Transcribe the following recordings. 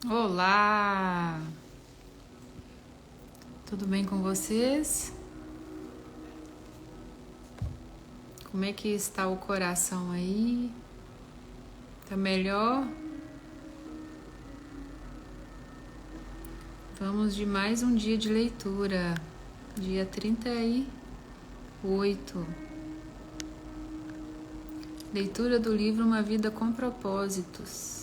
Olá! Tudo bem com vocês? Como é que está o coração aí? Tá melhor? Vamos de mais um dia de leitura, dia 38. Leitura do livro Uma Vida com Propósitos.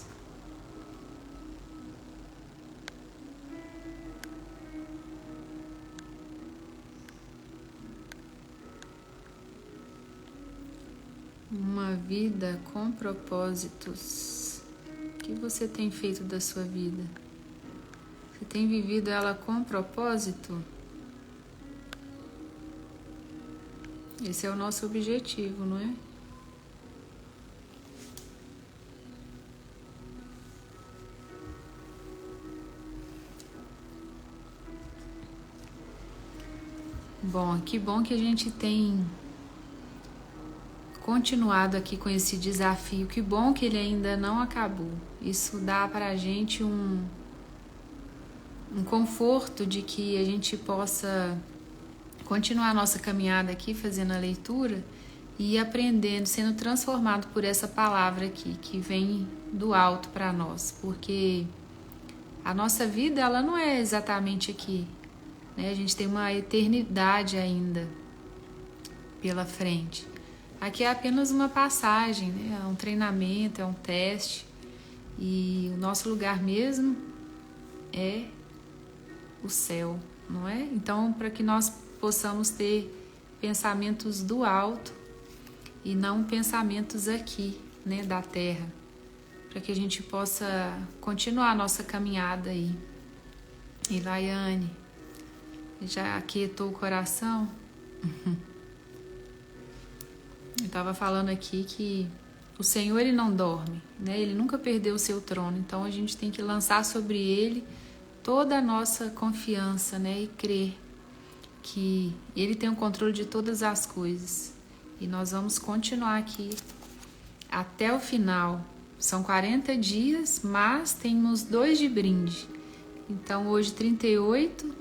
Uma vida com propósitos. O que você tem feito da sua vida? Você tem vivido ela com propósito? Esse é o nosso objetivo, não é? Bom, que bom que a gente tem continuado aqui com esse desafio. Que bom que ele ainda não acabou. Isso dá pra gente um conforto de que a gente possa continuar a nossa caminhada aqui, fazendo a leitura e aprendendo, sendo transformado por essa palavra aqui, que vem do alto para nós. Porque a nossa vida, ela não é exatamente aqui, né? A gente tem uma eternidade ainda pela frente. Aqui é apenas uma passagem, né? É um treinamento, é um teste. E o nosso lugar mesmo é o céu, não é? Então, para que nós possamos ter pensamentos do alto e não pensamentos aqui, né, da terra, para que a gente possa continuar a nossa caminhada aí. E Laiane, já aquietou o coração? Eu estava falando aqui que o Senhor, ele não dorme, né? Ele nunca perdeu o seu trono, então a gente tem que lançar sobre ele toda a nossa confiança, né? E crer que ele tem o controle de todas as coisas. E nós vamos continuar aqui até o final. São 40 dias, mas temos 2 de brinde. Então hoje 38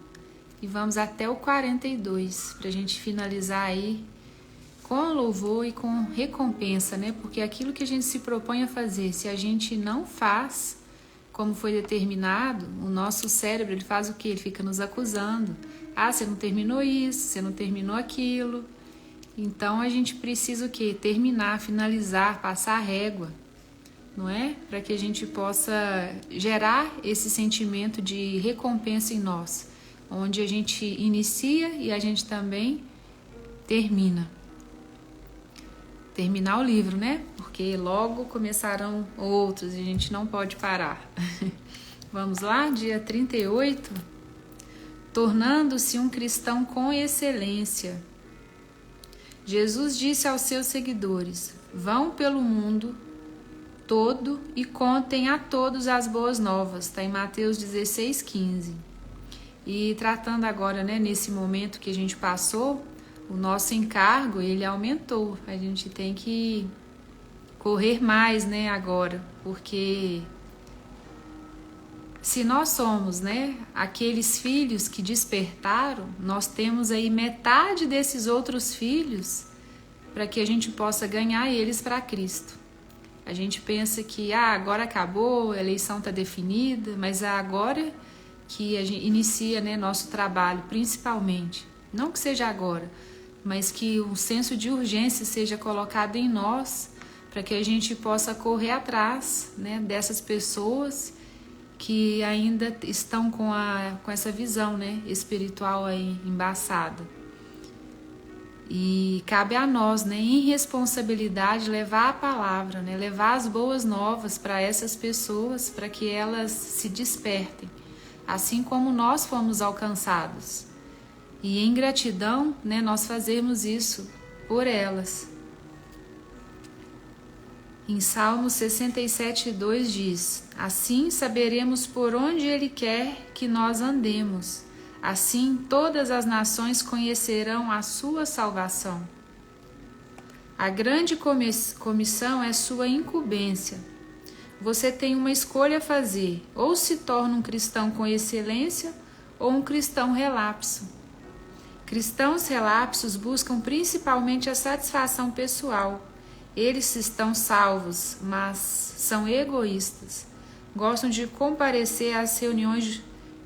e vamos até o 42, para a gente finalizar aí com louvor e com recompensa, né? Porque aquilo que a gente se propõe a fazer, se a gente não faz como foi determinado, o nosso cérebro, ele faz o quê? Ele fica nos acusando. Ah, você não terminou isso, você não terminou aquilo. Então a gente precisa o quê? Terminar, finalizar, passar a régua, não é? Para que a gente possa gerar esse sentimento de recompensa em nós, onde a gente inicia e a gente também termina. Terminar o livro, né? Porque logo começarão outros e a gente não pode parar. Vamos lá, dia 38. Tornando-se um cristão com excelência. Jesus disse aos seus seguidores: vão pelo mundo todo e contem a todos as boas novas. Está em Mateus 16:15. E tratando agora, né, nesse momento que a gente passou, o nosso encargo, ele aumentou. A gente tem que correr mais, né, agora, porque se nós somos, né, aqueles filhos que despertaram, nós temos aí metade desses outros filhos para que a gente possa ganhar eles para Cristo. A gente pensa que agora acabou, a eleição está definida, mas é agora que a gente inicia, né, nosso trabalho, principalmente. Não que seja agora, mas que um senso de urgência seja colocado em nós para que a gente possa correr atrás, né, dessas pessoas que ainda estão com essa visão, né, espiritual aí embaçada. E cabe a nós, né, em responsabilidade, levar a palavra, né, levar as boas novas para essas pessoas, para que elas se despertem, assim como nós fomos alcançados. E em gratidão, né, nós fazemos isso por elas. Em Salmo 67:2 diz: assim saberemos por onde Ele quer que nós andemos. Assim todas as nações conhecerão a sua salvação. A grande comissão é sua incumbência. você tem uma escolha a fazer: ou se torna um cristão com excelência ou um cristão relapso. Cristãos relapsos buscam principalmente a satisfação pessoal. Eles estão salvos, mas são egoístas. Gostam de comparecer às reuniões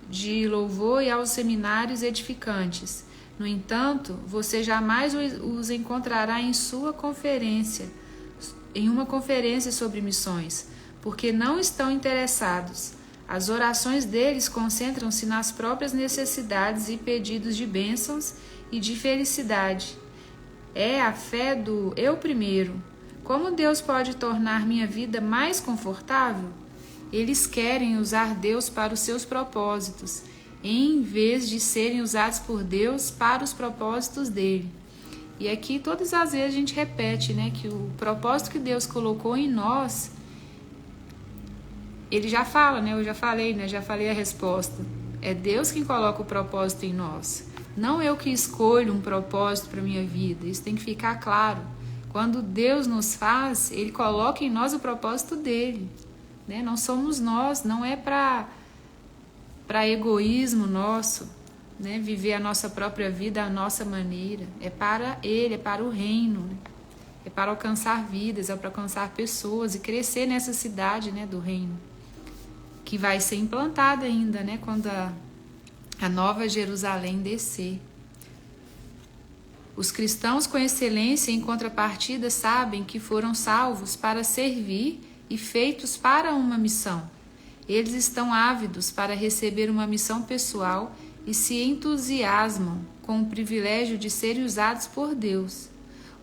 de louvor e aos seminários edificantes. No entanto, você jamais os encontrará em uma conferência sobre missões, porque não estão interessados. As orações deles concentram-se nas próprias necessidades e pedidos de bênçãos e de felicidade. É a fé do eu primeiro. Como Deus pode tornar minha vida mais confortável? Eles querem usar Deus para os seus propósitos, em vez de serem usados por Deus para os propósitos dele. E aqui todas as vezes a gente repete, né, que o propósito que Deus colocou em nós, ele já fala, né? Já falei a resposta. É Deus quem coloca o propósito em nós. Não eu que escolho um propósito para minha vida. Isso tem que ficar claro. Quando Deus nos faz, Ele coloca em nós o propósito dele, né? Não somos nós, não é para egoísmo nosso, né? Viver a nossa própria vida à nossa maneira. É para Ele, é para o reino, né? É para alcançar vidas, é para alcançar pessoas e crescer nessa cidade, né, do reino, que vai ser implantada ainda, né, quando a nova Jerusalém descer. Os cristãos com excelência, em contrapartida, sabem que foram salvos para servir e feitos para uma missão. Eles estão ávidos para receber uma missão pessoal e se entusiasmam com o privilégio de serem usados por Deus.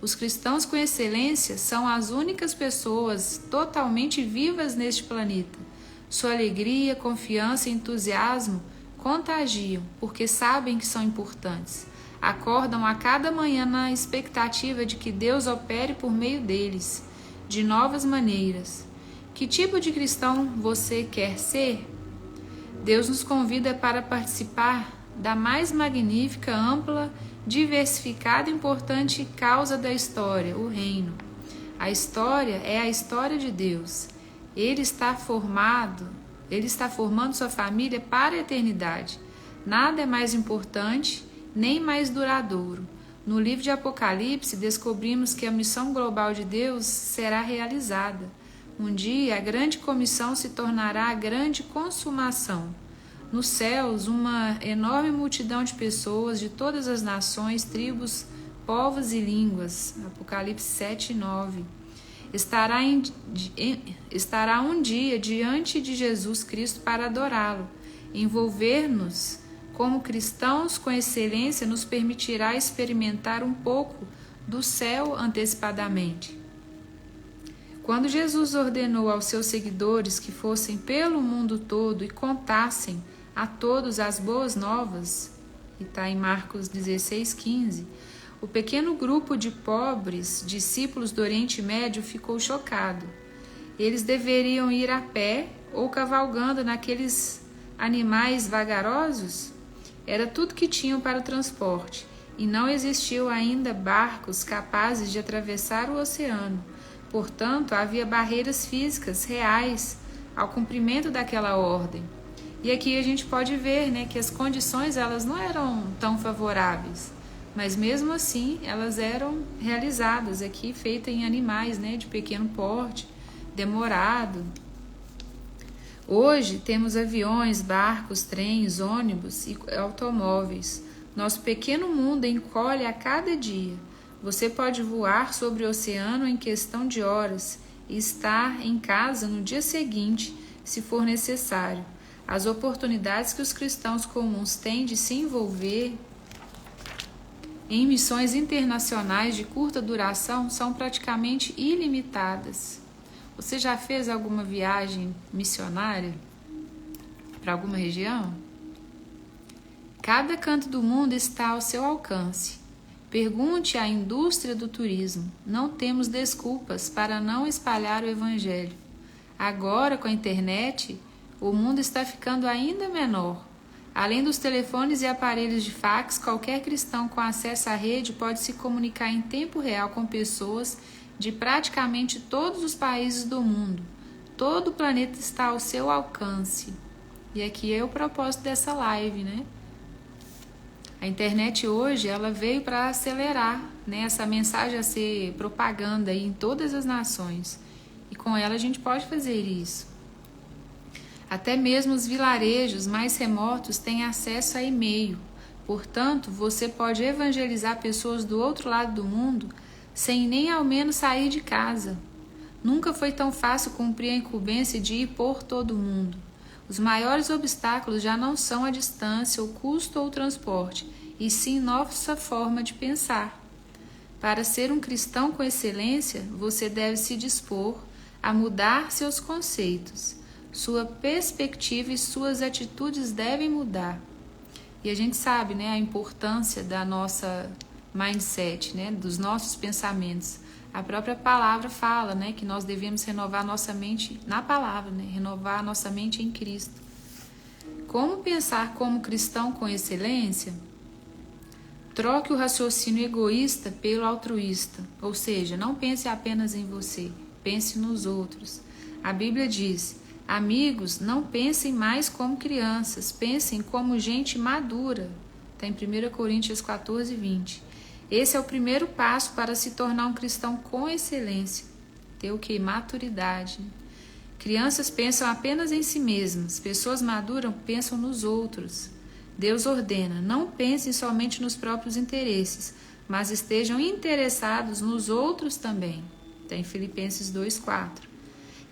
Os cristãos com excelência são as únicas pessoas totalmente vivas neste planeta. Sua alegria, confiança e entusiasmo contagiam, porque sabem que são importantes. Acordam a cada manhã na expectativa de que Deus opere por meio deles, de novas maneiras. Que tipo de cristão você quer ser? Deus nos convida para participar da mais magnífica, ampla, diversificada e importante causa da história, o reino. A história é a história de Deus. Ele está formando sua família para a eternidade. Nada é mais importante nem mais duradouro. No livro de Apocalipse, descobrimos que a missão global de Deus será realizada. Um dia, a grande comissão se tornará a grande consumação. Nos céus, uma enorme multidão de pessoas de todas as nações, tribos, povos e línguas. Apocalipse 7 e 9. Estará um dia diante de Jesus Cristo para adorá-lo. Envolver-nos como cristãos com excelência nos permitirá experimentar um pouco do céu antecipadamente. Quando Jesus ordenou aos seus seguidores que fossem pelo mundo todo e contassem a todos as boas novas, e está em Marcos 16,15, o pequeno grupo de pobres discípulos do Oriente Médio ficou chocado. Eles deveriam ir a pé ou cavalgando naqueles animais vagarosos? Era tudo que tinham para o transporte, e não existiam ainda barcos capazes de atravessar o oceano. Portanto, havia barreiras físicas reais ao cumprimento daquela ordem. E aqui a gente pode ver, né, que as condições elas não eram tão favoráveis, mas mesmo assim elas eram realizadas aqui, feitas em animais, né, de pequeno porte, demorado. Hoje temos aviões, barcos, trens, ônibus e automóveis. Nosso pequeno mundo encolhe a cada dia. Você pode voar sobre o oceano em questão de horas e estar em casa no dia seguinte, se for necessário. As oportunidades que os cristãos comuns têm de se envolver em missões internacionais de curta duração são praticamente ilimitadas. Você já fez alguma viagem missionária para alguma região? Cada canto do mundo está ao seu alcance. Pergunte à indústria do turismo. Não temos desculpas para não espalhar o Evangelho. Agora, com a internet, o mundo está ficando ainda menor. Além dos telefones e aparelhos de fax, qualquer cristão com acesso à rede pode se comunicar em tempo real com pessoas de praticamente todos os países do mundo. todo o planeta está ao seu alcance. E aqui é o propósito dessa live, né? A internet hoje, ela veio para acelerar, né, essa mensagem a ser propaganda aí em todas as nações. E com ela a gente pode fazer isso. Até mesmo os vilarejos mais remotos têm acesso a e-mail. Portanto, você pode evangelizar pessoas do outro lado do mundo sem nem ao menos sair de casa. Nunca foi tão fácil cumprir a incumbência de ir por todo mundo. Os maiores obstáculos já não são a distância, o custo ou o transporte, e sim nossa forma de pensar. Para ser um cristão com excelência, você deve se dispor a mudar seus conceitos. Sua perspectiva e suas atitudes devem mudar. E a gente sabe, né, a importância da nossa mindset, né, dos nossos pensamentos. A própria palavra fala, né, que nós devemos renovar nossa mente na palavra, né, renovar a nossa mente em Cristo. Como pensar como cristão com excelência? Troque o raciocínio egoísta pelo altruísta, ou seja, não pense apenas em você, pense nos outros. A Bíblia diz: amigos, não pensem mais como crianças, pensem como gente madura. Está em 1 Coríntios 14, 20. Esse é o primeiro passo para se tornar um cristão com excelência. Ter o quê? Maturidade. Crianças pensam apenas em si mesmas, pessoas maduras pensam nos outros. Deus ordena: não pensem somente nos próprios interesses, mas estejam interessados nos outros também. Está em Filipenses 2,4.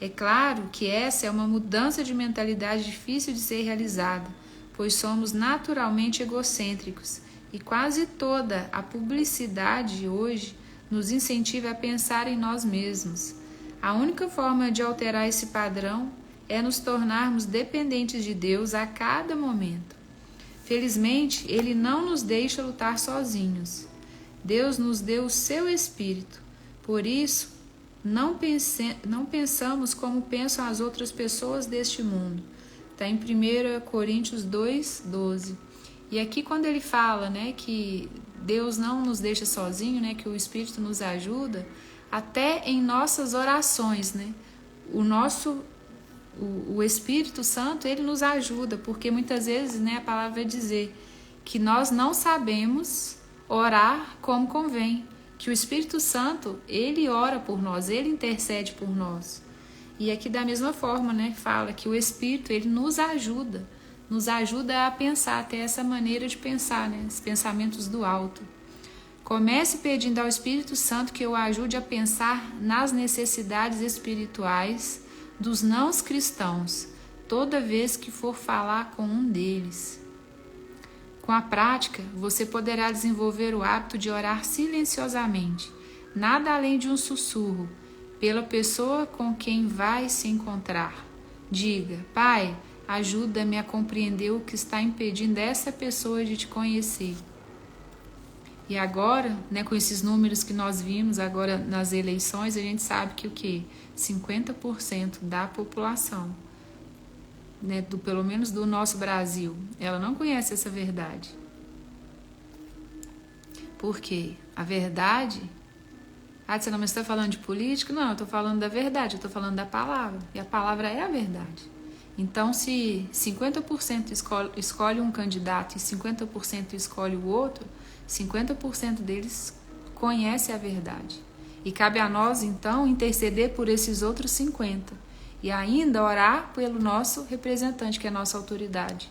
É claro que essa é uma mudança de mentalidade difícil de ser realizada, pois somos naturalmente egocêntricos e quase toda a publicidade hoje nos incentiva a pensar em nós mesmos. A única forma de alterar esse padrão é nos tornarmos dependentes de Deus a cada momento. Felizmente, Ele não nos deixa lutar sozinhos. Deus nos deu o seu Espírito. Por isso, não pensamos como pensam as outras pessoas deste mundo. Está em 1 Coríntios 2, 12. E aqui quando ele fala, né, que Deus não nos deixa sozinho, né, que o Espírito nos ajuda, até em nossas orações, né? O Espírito Santo, ele nos ajuda, porque muitas vezes, né, a palavra vai dizer que nós não sabemos orar como convém, que o Espírito Santo, ele ora por nós, ele intercede por nós. E aqui da mesma forma, né, fala que o Espírito, ele nos ajuda a pensar, a ter essa maneira de pensar, né, os pensamentos do alto. Comece pedindo ao Espírito Santo que o ajude a pensar nas necessidades espirituais dos não cristãos, toda vez que for falar com um deles. Com a prática, você poderá desenvolver o hábito de orar silenciosamente, nada além de um sussurro, pela pessoa com quem vai se encontrar. Diga: Pai, ajuda-me a compreender o que está impedindo essa pessoa de te conhecer. E agora, né, com esses números que nós vimos agora nas eleições, a gente sabe que o quê? 50% da população, né, pelo menos do nosso Brasil, ela não conhece essa verdade. Por quê? A verdade... você não me está falando de política? Não, eu estou falando da verdade, eu estou falando da palavra. E a palavra é a verdade. Então, se 50% escolhe um candidato e 50% escolhe o outro, 50% deles conhece a verdade. E cabe a nós, então, interceder por esses outros 50%. E ainda orar pelo nosso representante, que é a nossa autoridade.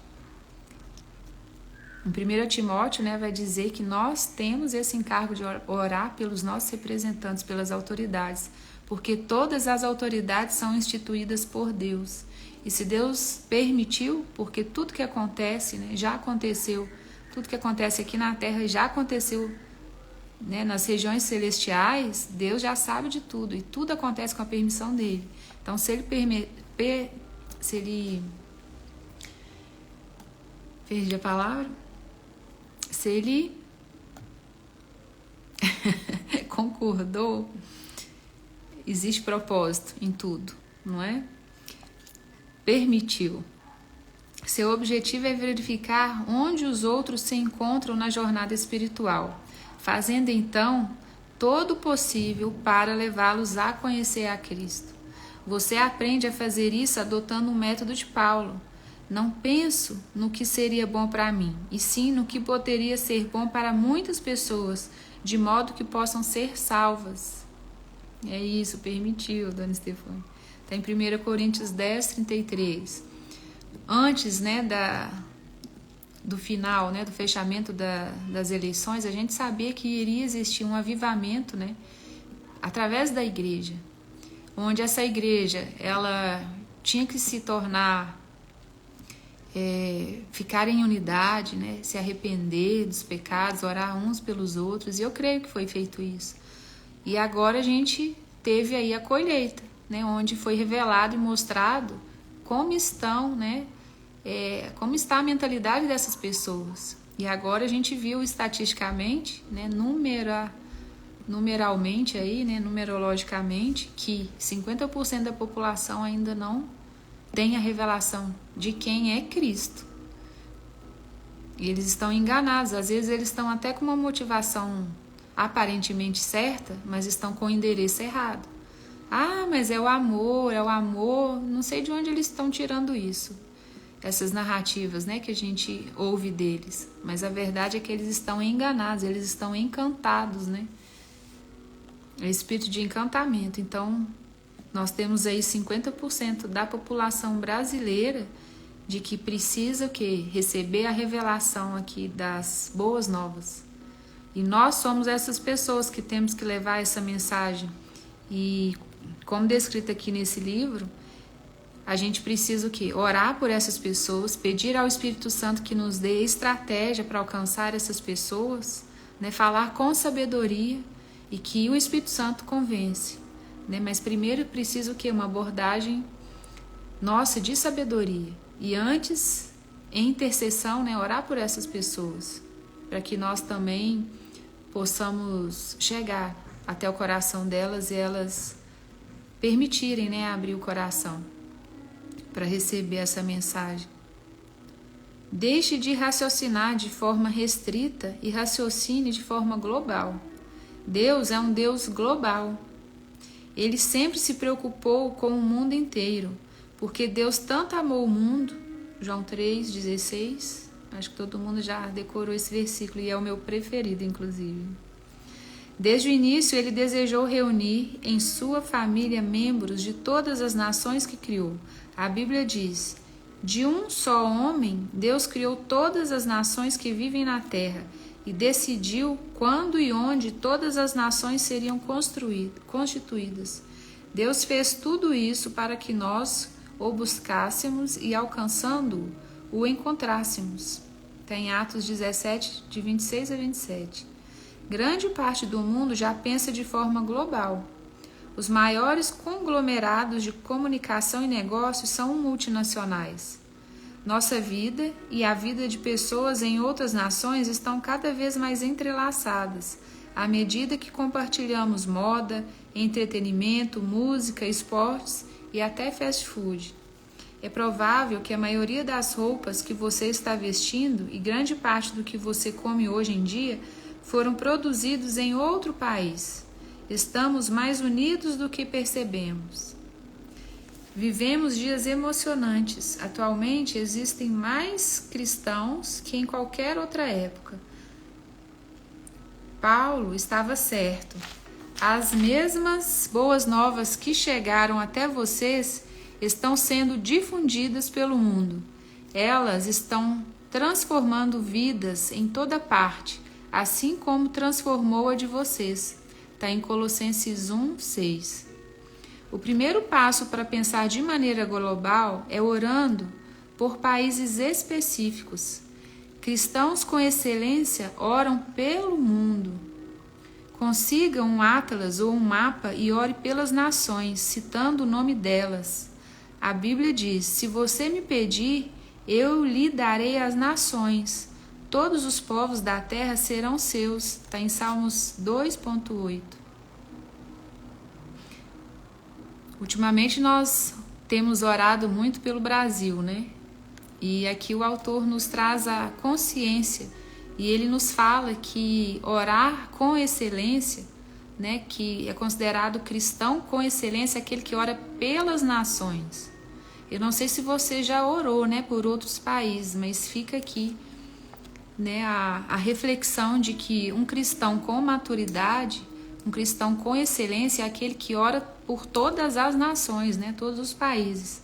Em 1 Timóteo, né, vai dizer que nós temos esse encargo de orar pelos nossos representantes, pelas autoridades, porque todas as autoridades são instituídas por Deus. E se Deus permitiu, porque tudo que acontece, né, já aconteceu, tudo que acontece aqui na Terra já aconteceu, né, nas regiões celestiais, Deus já sabe de tudo, e tudo acontece com a permissão dele. Então, se ele perdi a palavra, se ele concordou, existe propósito em tudo, não é? Permitiu. Seu objetivo é verificar onde os outros se encontram na jornada espiritual, fazendo então todo o possível para levá-los a conhecer a Cristo. Você aprende a fazer isso adotando o método de Paulo. Não penso no que seria bom para mim, e sim no que poderia ser bom para muitas pessoas, de modo que possam ser salvas. É isso, permitiu, Dona Stefânia. Está em 1 Coríntios 10, 33. Antes, né, do final, né, do fechamento das eleições, a gente sabia que iria existir um avivamento, né, através da igreja, onde essa igreja ela tinha que se tornar, ficar em unidade, né, se arrepender dos pecados, orar uns pelos outros, e eu creio que foi feito isso. E agora a gente teve aí a colheita, né, onde foi revelado e mostrado como estão, né, como está a mentalidade dessas pessoas. E agora a gente viu estatisticamente, né, numeralmente aí, né, numerologicamente, que 50% da população ainda não tem a revelação de quem é Cristo. E eles estão enganados, às vezes eles estão até com uma motivação aparentemente certa, mas estão com o endereço errado. Ah, mas é o amor, não sei de onde eles estão tirando isso, essas narrativas, né, que a gente ouve deles, mas a verdade é que eles estão enganados, eles estão encantados, né, é espírito de encantamento. Então, nós temos aí 50% da população brasileira de que precisa o quê? Receber a revelação aqui das boas novas. E nós somos essas pessoas que temos que levar essa mensagem. E como descrito aqui nesse livro, a gente precisa o quê? Orar por essas pessoas, pedir ao Espírito Santo que nos dê estratégia para alcançar essas pessoas, né? Falar com sabedoria e que o Espírito Santo convence. Né? Mas primeiro precisa o quê? Uma abordagem nossa de sabedoria. E antes, em intercessão, né? Orar por essas pessoas, para que nós também possamos chegar até o coração delas e elas permitirem, né, abrir o coração para receber essa mensagem. Deixe de raciocinar de forma restrita e raciocine de forma global. Deus é um Deus global. Ele sempre se preocupou com o mundo inteiro, porque Deus tanto amou o mundo, João 3,16, acho que todo mundo já decorou esse versículo e é o meu preferido, inclusive. Desde o início, ele desejou reunir em sua família membros de todas as nações que criou. A Bíblia diz: de um só homem, Deus criou todas as nações que vivem na terra e decidiu quando e onde todas as nações seriam constituídas. Deus fez tudo isso para que nós o buscássemos e, alcançando-o, o encontrássemos. Está em Atos 17, de 26 a 27. Grande parte do mundo já pensa de forma global. Os maiores conglomerados de comunicação e negócios são multinacionais. Nossa vida e a vida de pessoas em outras nações estão cada vez mais entrelaçadas, à medida que compartilhamos moda, entretenimento, música, esportes e até fast food. É provável que a maioria das roupas que você está vestindo e grande parte do que você come hoje em dia foram produzidos em outro país. Estamos mais unidos do que percebemos. Vivemos dias emocionantes. Atualmente existem mais cristãos que em qualquer outra época. Paulo estava certo. As mesmas boas novas que chegaram até vocês estão sendo difundidas pelo mundo. Elas estão transformando vidas em toda parte, assim como transformou a de vocês. Está em Colossenses 1, 6. O primeiro passo para pensar de maneira global é orando por países específicos. Cristãos com excelência oram pelo mundo. Consiga um atlas ou um mapa e ore pelas nações, citando o nome delas. A Bíblia diz: se você me pedir, eu lhe darei as nações. Todos os povos da terra serão seus. Está em Salmos 2,8. Ultimamente nós temos orado muito pelo Brasil, né? E aqui o autor nos traz a consciência e ele nos fala que orar com excelência né, que é considerado cristão com excelência, aquele que ora pelas nações. Eu não sei se você já orou, né, por outros países, mas fica aqui, né, a reflexão de que um cristão com maturidade, um cristão com excelência é aquele que ora por todas as nações, né, todos os países.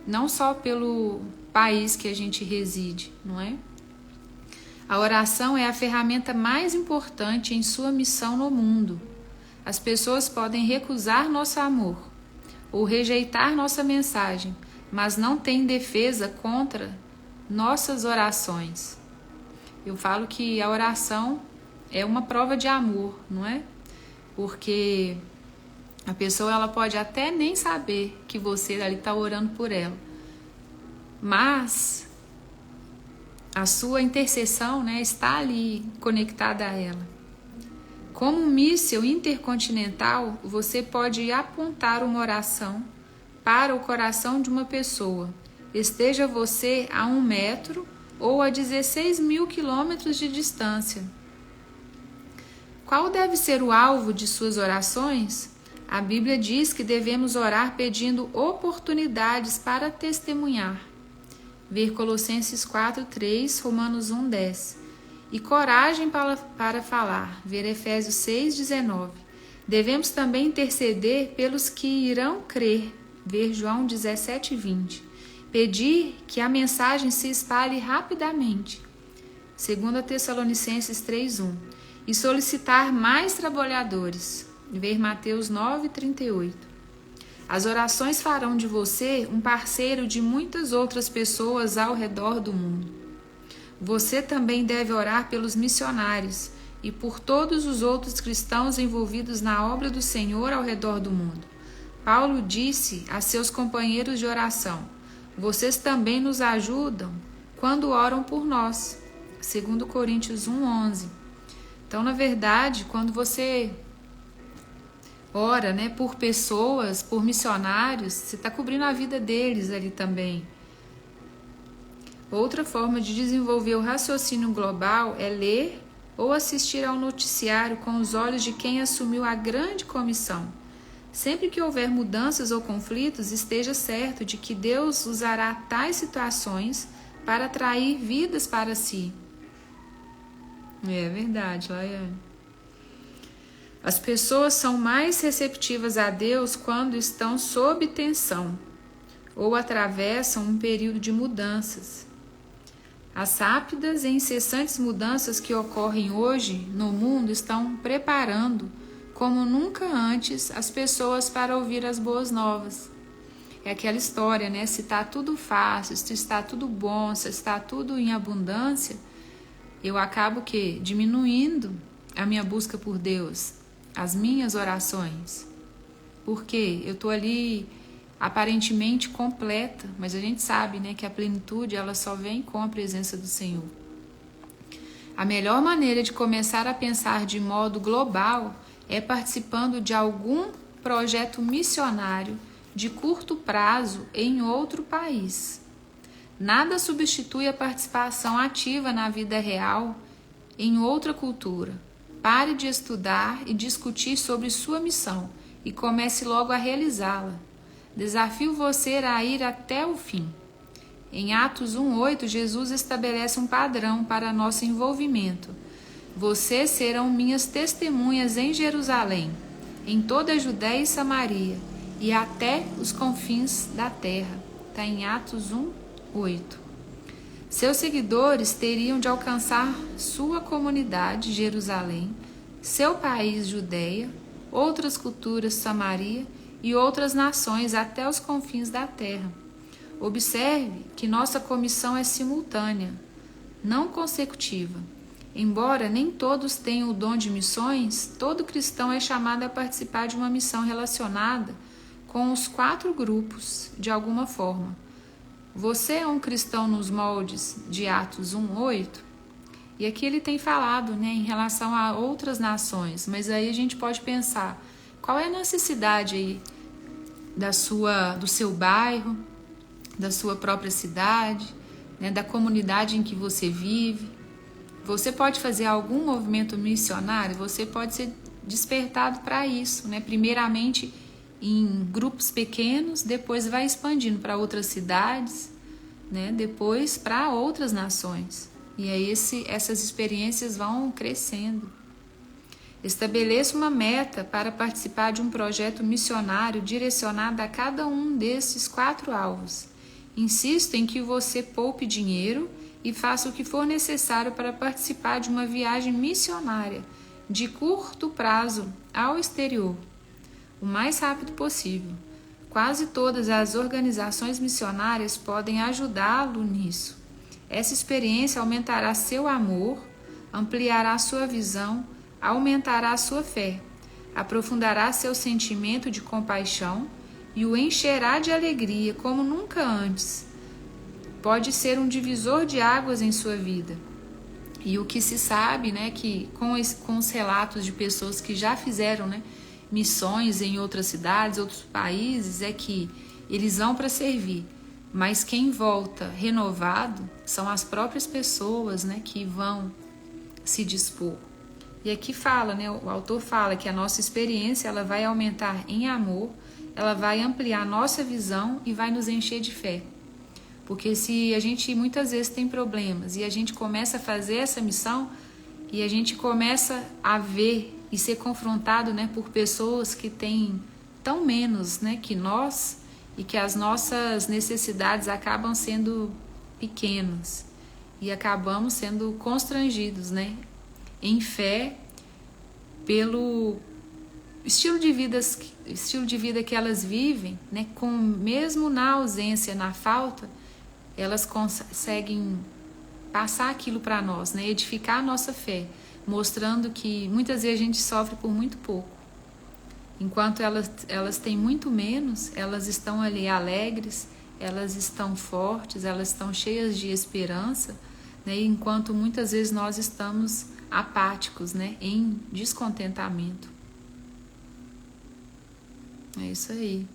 Não só pelo país que a gente reside, não é? A oração é a ferramenta mais importante em sua missão no mundo. As pessoas podem recusar nosso amor ou rejeitar nossa mensagem, mas não têm defesa contra nossas orações. Eu falo que a oração é uma prova de amor, não é? Porque a pessoa ela pode até nem saber que você ali está orando por ela, mas a sua intercessão, né, está ali conectada a ela. Como um míssil intercontinental, você pode apontar uma oração para o coração de uma pessoa, esteja você a 1 metro ou a 16.000 quilômetros de distância. Qual deve ser o alvo de suas orações? A Bíblia diz que devemos orar pedindo oportunidades para testemunhar. Ver Colossenses 4:3, Romanos 1:10. E coragem para falar. Ver Efésios 6:19. Devemos também interceder pelos que irão crer. Ver João 17:20. Pedir que a mensagem se espalhe rapidamente. 2 Tessalonicenses 3:1. E solicitar mais trabalhadores. Ver Mateus 9:38. As orações farão de você um parceiro de muitas outras pessoas ao redor do mundo. Você também deve orar pelos missionários e por todos os outros cristãos envolvidos na obra do Senhor ao redor do mundo. Paulo disse a seus companheiros de oração: vocês também nos ajudam quando oram por nós. 2 Coríntios 1:11. Então, na verdade, quando você ora, né, por pessoas, por missionários, você está cobrindo a vida deles ali também. Outra forma de desenvolver o raciocínio global é ler ou assistir ao noticiário com os olhos de quem assumiu a grande comissão. Sempre que houver mudanças ou conflitos, esteja certo de que Deus usará tais situações para atrair vidas para si. É verdade, Laiane. As pessoas são mais receptivas a Deus quando estão sob tensão ou atravessam um período de mudanças. As rápidas e incessantes mudanças que ocorrem hoje no mundo estão preparando, como nunca antes, as pessoas para ouvir as boas novas. É aquela história, né? Se está tudo fácil, se está tudo bom, se está tudo em abundância, eu acabo diminuindo a minha busca por Deus, as minhas orações, porque eu estou ali aparentemente completa, mas a gente sabe, né, que a plenitude ela só vem com a presença do Senhor. A melhor maneira de começar a pensar de modo global é participando de algum projeto missionário de curto prazo em outro país. Nada substitui a participação ativa na vida real em outra cultura. Pare de estudar e discutir sobre sua missão e comece logo a realizá-la. Desafio você a ir até o fim. Em Atos 1:8, Jesus estabelece um padrão para nosso envolvimento. Vocês serão minhas testemunhas em Jerusalém, em toda a Judéia e Samaria, e até os confins da terra. Está em Atos 1:8. Seus seguidores teriam de alcançar sua comunidade, Jerusalém, seu país, Judéia, outras culturas, Samaria, e outras nações até os confins da terra. Observe que nossa comissão é simultânea, não consecutiva. Embora nem todos tenham o dom de missões, todo cristão é chamado a participar de uma missão relacionada com os 4 grupos, de alguma forma. Você é um cristão nos moldes de Atos 1:8? E aqui ele tem falado, né, em relação a outras nações, mas aí a gente pode pensar, qual é a necessidade aí do seu bairro, da sua própria cidade, né, da comunidade em que você vive? Você pode fazer algum movimento missionário? Você pode ser despertado para isso, né? Primeiramente em grupos pequenos, depois vai expandindo para outras cidades, né? Depois para outras nações. E aí essas experiências vão crescendo. Estabeleça uma meta para participar de um projeto missionário direcionado a cada um desses 4 alvos. Insisto em que você poupe dinheiro e faça o que for necessário para participar de uma viagem missionária de curto prazo ao exterior, o mais rápido possível. Quase todas as organizações missionárias podem ajudá-lo nisso. Essa experiência aumentará seu amor, ampliará sua visão, aumentará sua fé, aprofundará seu sentimento de compaixão e o encherá de alegria como nunca antes. Pode ser um divisor de águas em sua vida. E o que se sabe, né, que com os relatos de pessoas que já fizeram, né, missões em outras cidades, outros países, é que eles vão para servir, mas quem volta renovado são as próprias pessoas, né, que vão se dispor. E aqui fala, né, o autor fala que a nossa experiência ela vai aumentar em amor, ela vai ampliar a nossa visão e vai nos encher de fé. Porque se a gente muitas vezes tem problemas e a gente começa a fazer essa missão e a gente começa a ver e ser confrontado, né, por pessoas que têm tão menos, né, que nós e que as nossas necessidades acabam sendo pequenas e acabamos sendo constrangidos, né, em fé pelo estilo de vida que elas vivem, né, mesmo na ausência, na falta, elas conseguem passar aquilo para nós, né, edificar a nossa fé, mostrando que muitas vezes a gente sofre por muito pouco. Enquanto elas têm muito menos, elas estão ali alegres, elas estão fortes, elas estão cheias de esperança, né, enquanto muitas vezes nós estamos apáticos, né, em descontentamento. É isso aí.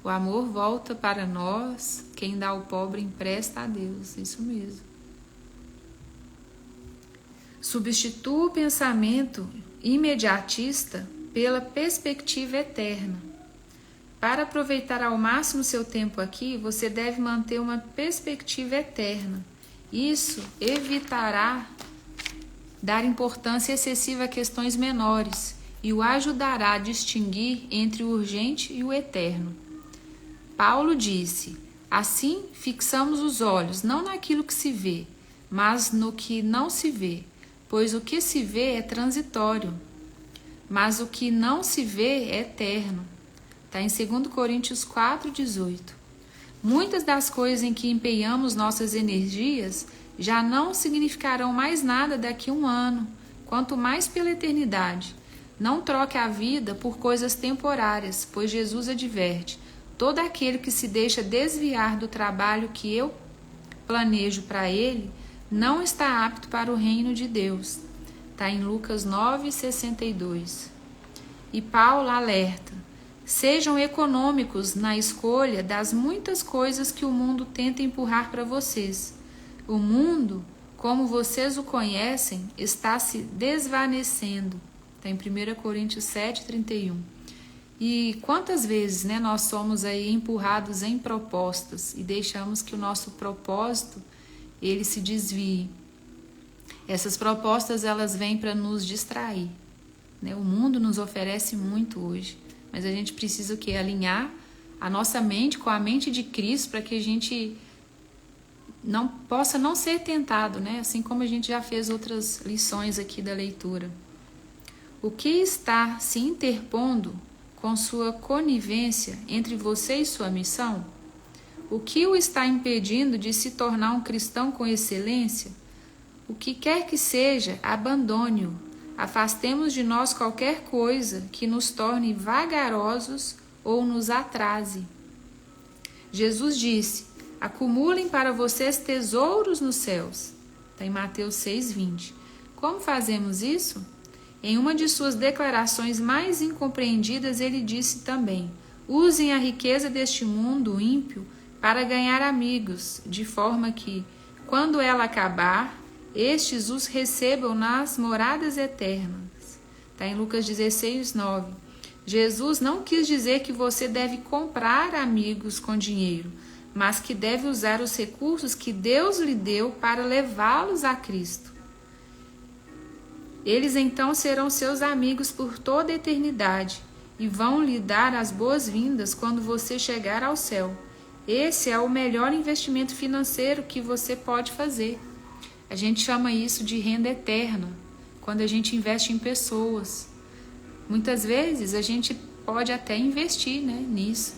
O amor volta para nós, quem dá ao pobre empresta a Deus, isso mesmo. Substitua o pensamento imediatista pela perspectiva eterna. Para aproveitar ao máximo seu tempo aqui, você deve manter uma perspectiva eterna. Isso evitará dar importância excessiva a questões menores e o ajudará a distinguir entre o urgente e o eterno. Paulo disse: assim fixamos os olhos não naquilo que se vê, mas no que não se vê, pois o que se vê é transitório, mas o que não se vê é eterno. Está em 2 Coríntios 4,18. Muitas das coisas em que empenhamos nossas energias já não significarão mais nada daqui a um ano, quanto mais pela eternidade. Não troque a vida por coisas temporárias, pois Jesus adverte: todo aquele que se deixa desviar do trabalho que eu planejo para ele, não está apto para o reino de Deus. Está em Lucas 9,62. E Paulo alerta: sejam econômicos na escolha das muitas coisas que o mundo tenta empurrar para vocês. O mundo, como vocês o conhecem, está se desvanecendo. Está em 1 Coríntios 7,31. E quantas vezes, né, nós somos aí empurrados em propostas e deixamos que o nosso propósito ele se desvie. Essas propostas elas vêm para nos distrair, né? O mundo nos oferece muito hoje, mas a gente precisa o quê? Alinhar a nossa mente com a mente de Cristo para que a gente não possa não ser tentado, né? Assim como a gente já fez outras lições aqui da leitura. O que está se interpondo com sua conivência entre você e sua missão? O que o está impedindo de se tornar um cristão com excelência? O que quer que seja, abandone-o. Afastemos de nós qualquer coisa que nos torne vagarosos ou nos atrase. Jesus disse: acumulem para vocês tesouros nos céus. Está em Mateus 6,20. Como fazemos isso? Em uma de suas declarações mais incompreendidas, ele disse também: usem a riqueza deste mundo ímpio para ganhar amigos, de forma que, quando ela acabar, estes os recebam nas moradas eternas. Está em Lucas 16, 9. Jesus não quis dizer que você deve comprar amigos com dinheiro, mas que deve usar os recursos que Deus lhe deu para levá-los a Cristo. Eles então serão seus amigos por toda a eternidade e vão lhe dar as boas-vindas quando você chegar ao céu. Esse é o melhor investimento financeiro que você pode fazer. A gente chama isso de renda eterna, quando a gente investe em pessoas. Muitas vezes a gente pode até investir, nisso.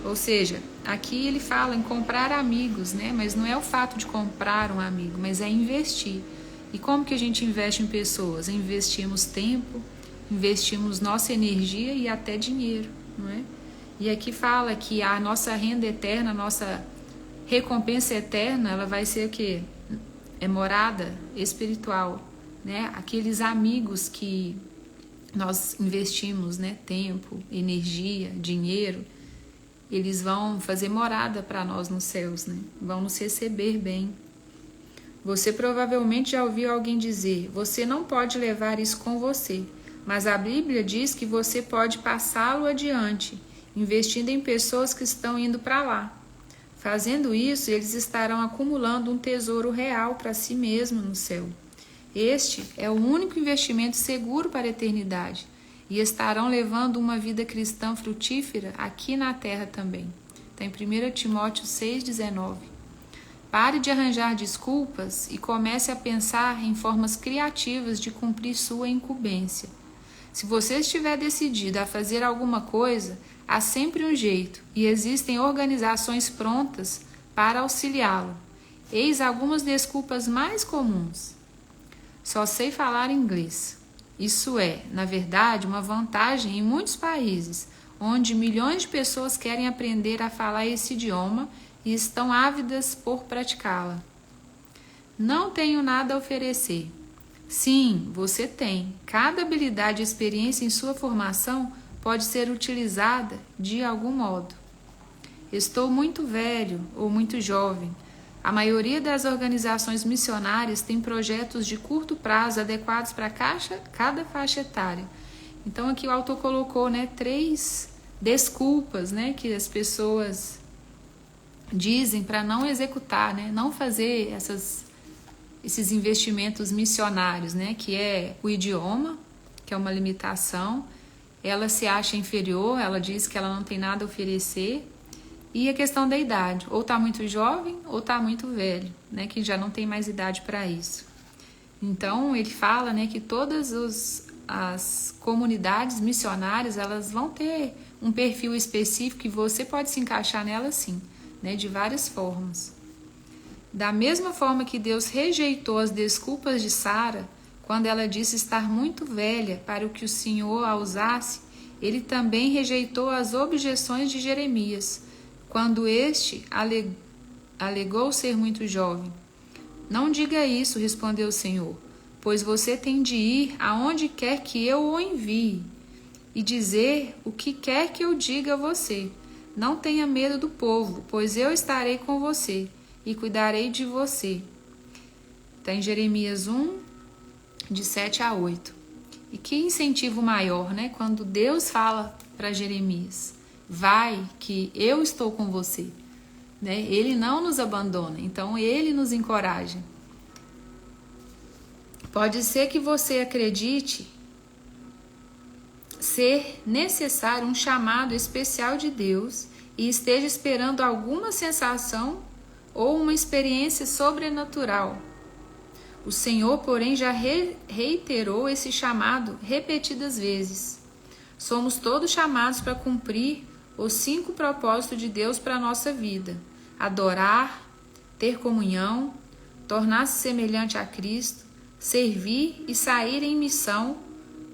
Ou seja, aqui ele fala em comprar amigos, mas não é o fato de comprar um amigo, mas é investir. E como que a gente investe em pessoas? Investimos tempo, investimos nossa energia e até dinheiro, não é? E aqui fala que a nossa renda eterna, a nossa recompensa eterna, ela vai ser o quê? É morada espiritual, Aqueles amigos que nós investimos, tempo, energia, dinheiro, eles vão fazer morada para nós nos céus, Vão nos receber bem. Você provavelmente já ouviu alguém dizer: você não pode levar isso com você, mas a Bíblia diz que você pode passá-lo adiante, investindo em pessoas que estão indo para lá. Fazendo isso, eles estarão acumulando um tesouro real para si mesmo no céu. Este é o único investimento seguro para a eternidade e estarão levando uma vida cristã frutífera aqui na terra também. Está em 1 Timóteo 6,19. Pare de arranjar desculpas e comece a pensar em formas criativas de cumprir sua incumbência. Se você estiver decidido a fazer alguma coisa, há sempre um jeito e existem organizações prontas para auxiliá-lo. Eis algumas desculpas mais comuns. Só sei falar inglês. Isso é, na verdade, uma vantagem em muitos países, onde milhões de pessoas querem aprender a falar esse idioma e estão ávidas por praticá-la. Não tenho nada a oferecer. Sim, você tem. Cada habilidade e experiência em sua formação pode ser utilizada de algum modo. Estou muito velho ou muito jovem. A maioria das organizações missionárias tem projetos de curto prazo adequados para cada faixa etária. Então aqui o autor colocou 3 desculpas que as pessoas dizem para não executar, não fazer esses investimentos missionários, que é o idioma, que é uma limitação. Ela se acha inferior, ela diz que ela não tem nada a oferecer. E a questão da idade, ou está muito jovem ou está muito velho, que já não tem mais idade para isso. Então ele fala que todas as comunidades missionárias, elas vão ter um perfil específico e você pode se encaixar nela sim, de várias formas. Da mesma forma que Deus rejeitou as desculpas de Sara, quando ela disse estar muito velha para o que o Senhor a usasse, ele também rejeitou as objeções de Jeremias, quando este alegou ser muito jovem. Não diga isso, respondeu o Senhor, pois você tem de ir aonde quer que eu o envie e dizer o que quer que eu diga a você. Não tenha medo do povo, pois eu estarei com você e cuidarei de você. Está em Jeremias 1, de 7 a 8. E que incentivo maior, quando Deus fala para Jeremias: vai que eu estou com você. Ele não nos abandona, então ele nos encoraja. Pode ser que você acredite ser necessário um chamado especial de Deus e esteja esperando alguma sensação ou uma experiência sobrenatural. O Senhor, porém, já reiterou esse chamado repetidas vezes. Somos todos chamados para cumprir os 5 propósitos de Deus para a nossa vida: adorar, ter comunhão, tornar-se semelhante a Cristo, servir e sair em missão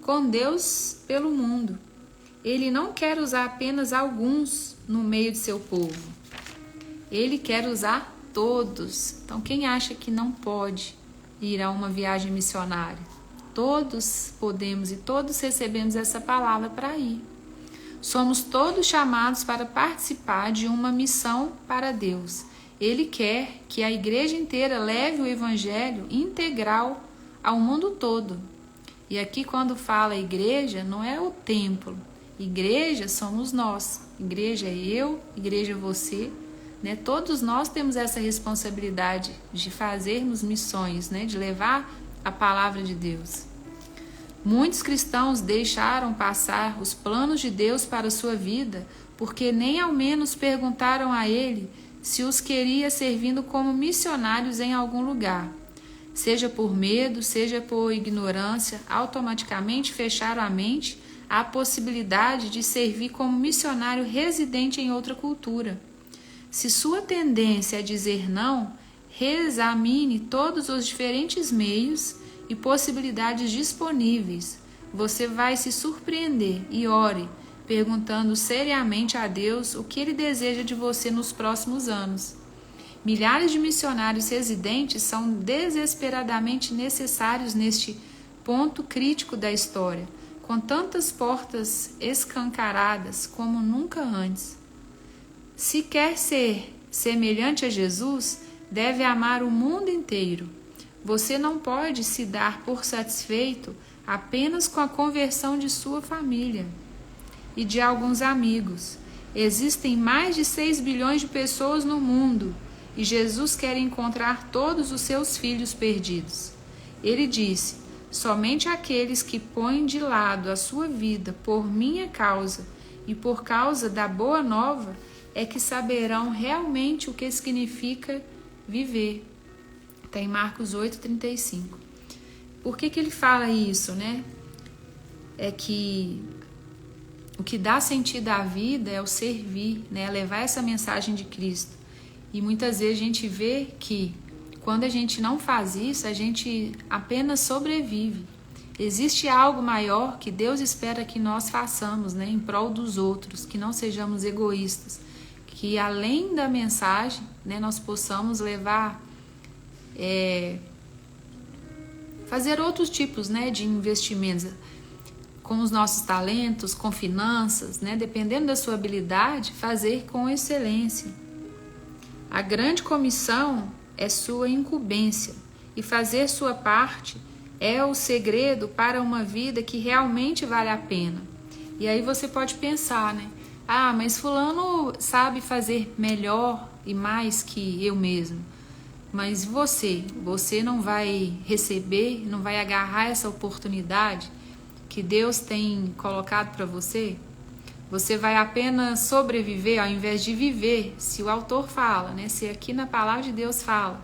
com Deus pelo mundo. Ele não quer usar apenas alguns no meio de seu povo. Ele quer usar todos. Então, quem acha que não pode ir a uma viagem missionária? Todos podemos e todos recebemos essa palavra para ir. Somos todos chamados para participar de uma missão para Deus. Ele quer que a igreja inteira leve o evangelho integral ao mundo todo. E aqui quando fala igreja, não é o templo. Igreja somos nós. Igreja é eu, igreja é você. Né? Todos nós temos essa responsabilidade de fazermos missões, né? De levar a palavra de Deus. Muitos cristãos deixaram passar os planos de Deus para a sua vida porque nem ao menos perguntaram a Ele se os queria servindo como missionários em algum lugar. Seja por medo, seja por ignorância, automaticamente fecharam a mente à possibilidade de servir como missionário residente em outra cultura. Se sua tendência é dizer não, reexamine todos os diferentes meios e possibilidades disponíveis. Você vai se surpreender e ore, perguntando seriamente a Deus o que Ele deseja de você nos próximos anos. Milhares de missionários residentes são desesperadamente necessários neste ponto crítico da história, com tantas portas escancaradas como nunca antes. Se quer ser semelhante a Jesus, deve amar o mundo inteiro. Você não pode se dar por satisfeito apenas com a conversão de sua família e de alguns amigos. Existem mais de 6 bilhões de pessoas no mundo e Jesus quer encontrar todos os seus filhos perdidos. Ele disse: somente aqueles que põem de lado a sua vida por minha causa e por causa da boa nova é que saberão realmente o que significa viver. Está em Marcos 8,35. Por que ele fala isso, né? É que o que dá sentido à vida é o servir, né? Levar essa mensagem de Cristo. E muitas vezes a gente vê que quando a gente não faz isso, a gente apenas sobrevive. Existe algo maior que Deus espera que nós façamos, né? Em prol dos outros, que não sejamos egoístas. Que além da mensagem, né, nós possamos levar, fazer outros tipos, né, de investimentos, com os nossos talentos, com finanças, né, dependendo da sua habilidade, fazer com excelência. A grande comissão é sua incumbência e fazer sua parte é o segredo para uma vida que realmente vale a pena. E aí você pode pensar, né? Ah, mas fulano sabe fazer melhor e mais que eu mesmo. Mas você não vai receber, não vai agarrar essa oportunidade que Deus tem colocado para você? Você vai apenas sobreviver ao invés de viver. Se o autor fala, né? Se aqui na palavra de Deus fala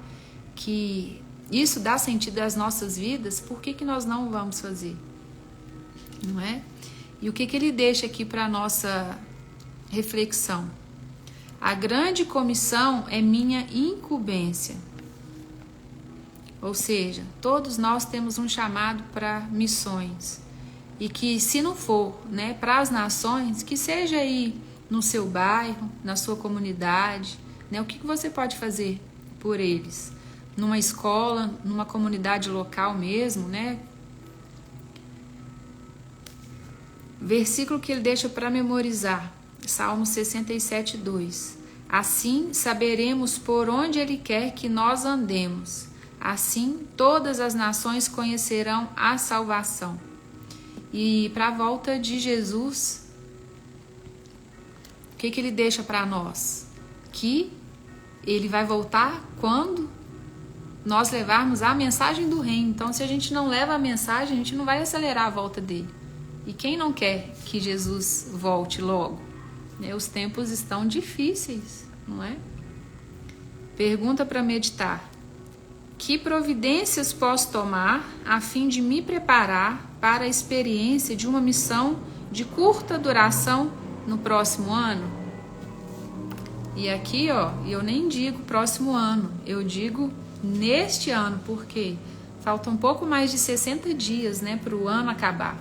que isso dá sentido às nossas vidas, por que nós não vamos fazer? Não é? E o que ele deixa aqui para a nossa reflexão? A grande comissão é minha incumbência. Ou seja, todos nós temos um chamado para missões. E que se não for, né, para as nações, que seja aí no seu bairro, na sua comunidade, né, o que você pode fazer por eles? Numa escola, numa comunidade local mesmo, né? Versículo que ele deixa para memorizar, Salmo 67:2. Assim saberemos por onde ele quer que nós andemos. Assim todas as nações conhecerão a salvação. E para a volta de Jesus, o que ele deixa para nós? Que ele vai voltar quando nós levarmos a mensagem do reino. Então, se a gente não leva a mensagem, a gente não vai acelerar a volta dele. E quem não quer que Jesus volte logo? Os tempos estão difíceis, não é? Pergunta para meditar. Que providências posso tomar a fim de me preparar para a experiência de uma missão de curta duração no próximo ano? E aqui, eu nem digo próximo ano, eu digo neste ano, porque falta um pouco mais de 60 dias, né, para o ano acabar.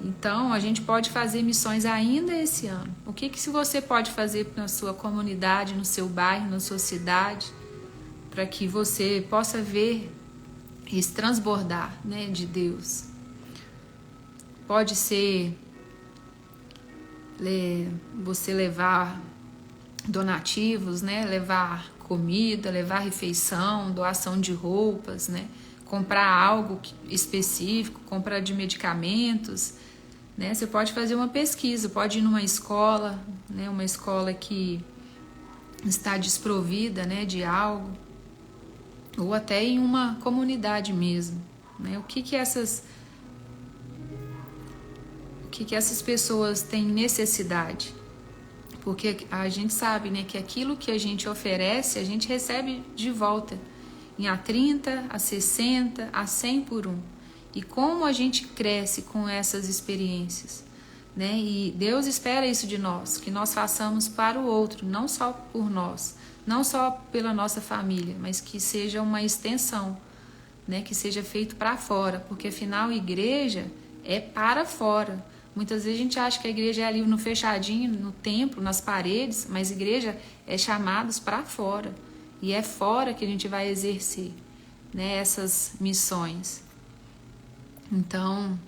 Então, a gente pode fazer missões ainda esse ano. O que se você pode fazer na sua comunidade, no seu bairro, na sua cidade, para que você possa ver e transbordar, né, de Deus? Pode ser você levar donativos, né, levar comida, levar refeição, doação de roupas, né, comprar algo específico, compra de medicamentos, né? Você pode fazer uma pesquisa, pode ir numa escola, né? Uma escola que está desprovida, né, de algo, ou até em uma comunidade mesmo, né? O que essas pessoas têm necessidade? Porque a gente sabe, né, que aquilo que a gente oferece, a gente recebe de volta em a 30, a 60, a 100 por um. E como a gente cresce com essas experiências, né? E Deus espera isso de nós, que nós façamos para o outro, não só por nós, não só pela nossa família, mas que seja uma extensão, né? Que seja feito para fora, porque afinal igreja é para fora. Muitas vezes a gente acha que a igreja é ali no fechadinho, no templo, nas paredes, mas igreja é chamados para fora. E é fora que a gente vai exercer, né, essas missões. Então,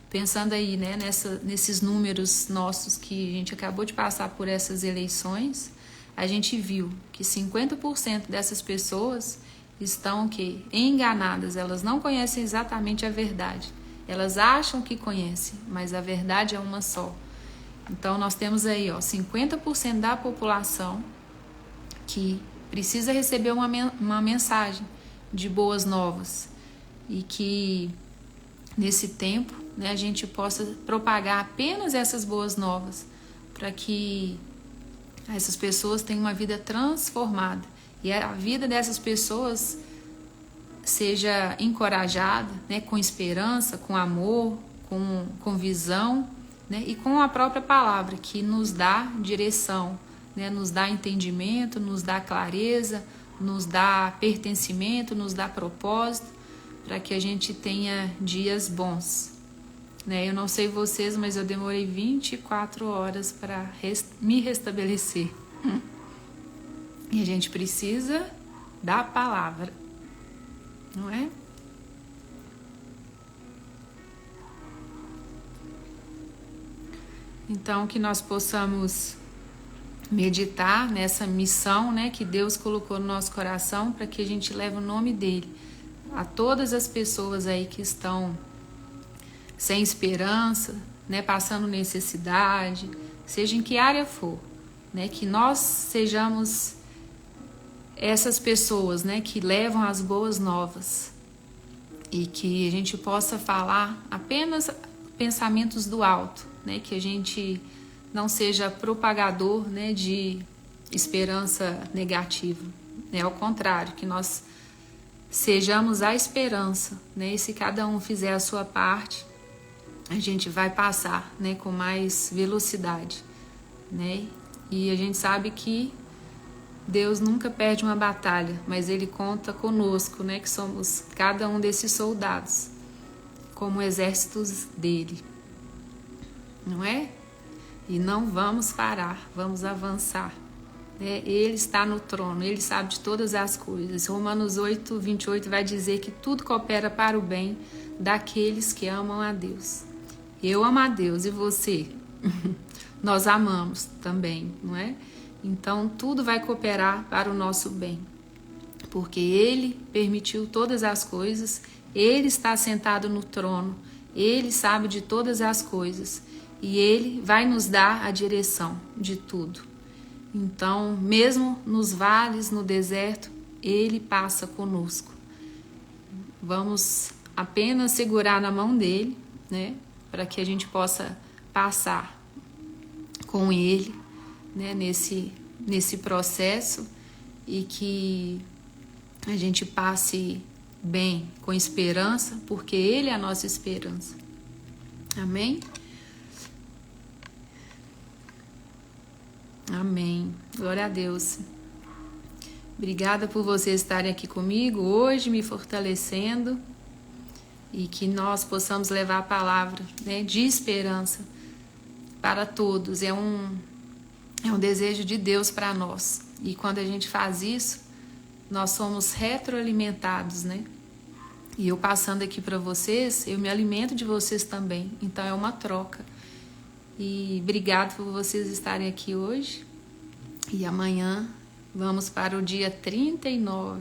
pensando aí, né, nesses números nossos que a gente acabou de passar por essas eleições, a gente viu que 50% dessas pessoas estão enganadas, elas não conhecem exatamente a verdade. Elas acham que conhecem, mas a verdade é uma só. Então, nós temos aí 50% da população que precisa receber uma mensagem de boas novas e que nesse tempo, né, a gente possa propagar apenas essas boas novas para que essas pessoas tenham uma vida transformada e a vida dessas pessoas seja encorajada, né, com esperança, com amor, com visão, né, e com a própria palavra que nos dá direção, né, nos dá entendimento, nos dá clareza, nos dá pertencimento, nos dá propósito, para que a gente tenha dias bons. Né? Eu não sei vocês, mas eu demorei 24 horas para me restabelecer. E a gente precisa da palavra, não é? Então, que nós possamos meditar nessa missão, né, que Deus colocou no nosso coração para que a gente leve o nome dele a todas as pessoas aí que estão sem esperança, né, passando necessidade, seja em que área for, né, que nós sejamos essas pessoas, né, que levam as boas novas e que a gente possa falar apenas pensamentos do alto, né, que a gente não seja propagador, né, de esperança negativa, né, ao contrário, que nós sejamos a esperança, né, e se cada um fizer a sua parte, a gente vai passar, né, com mais velocidade, né, e a gente sabe que Deus nunca perde uma batalha, mas Ele conta conosco, né, que somos cada um desses soldados, como exércitos dele, não é? E não vamos parar, vamos avançar. Ele está no trono, Ele sabe de todas as coisas. Romanos 8, 28 vai dizer que tudo coopera para o bem daqueles que amam a Deus. Eu amo a Deus e você? Nós amamos também, não é? Então tudo vai cooperar para o nosso bem, porque Ele permitiu todas as coisas, Ele está sentado no trono, Ele sabe de todas as coisas e Ele vai nos dar a direção de tudo. Então, mesmo nos vales, no deserto, Ele passa conosco. Vamos apenas segurar na mão dele, né, para que a gente possa passar com Ele, né, nesse processo e que a gente passe bem, com esperança, porque Ele é a nossa esperança. Amém? Amém. Glória a Deus. Obrigada por vocês estarem aqui comigo hoje, me fortalecendo e que nós possamos levar a palavra, né, de esperança para todos. É um desejo de Deus para nós. E quando a gente faz isso, nós somos retroalimentados, né? E eu passando aqui para vocês, eu me alimento de vocês também. Então é uma troca. E obrigado por vocês estarem aqui hoje. E amanhã Vamos para o dia 39.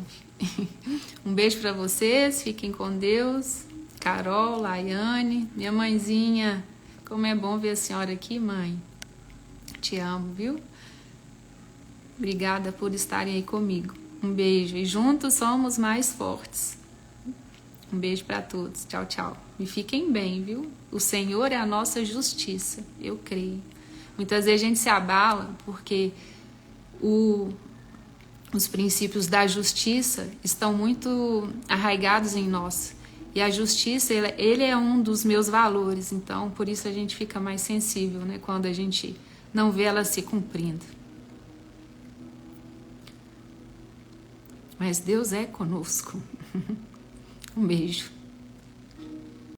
Um beijo para vocês, fiquem com Deus. Carol, Laiane, minha mãezinha, como é bom ver a senhora aqui, mãe. Te amo, viu? Obrigada por estarem aí comigo. Um beijo. E juntos somos mais fortes. Um beijo para todos. Tchau, tchau. E fiquem bem, viu? O Senhor é a nossa justiça. Eu creio. Muitas vezes a gente se abala porque os princípios da justiça estão muito arraigados em nós. E a justiça, ele é um dos meus valores. Então, por isso a gente fica mais sensível, né? Quando a gente não vê ela se cumprindo. Mas Deus é conosco. Um beijo.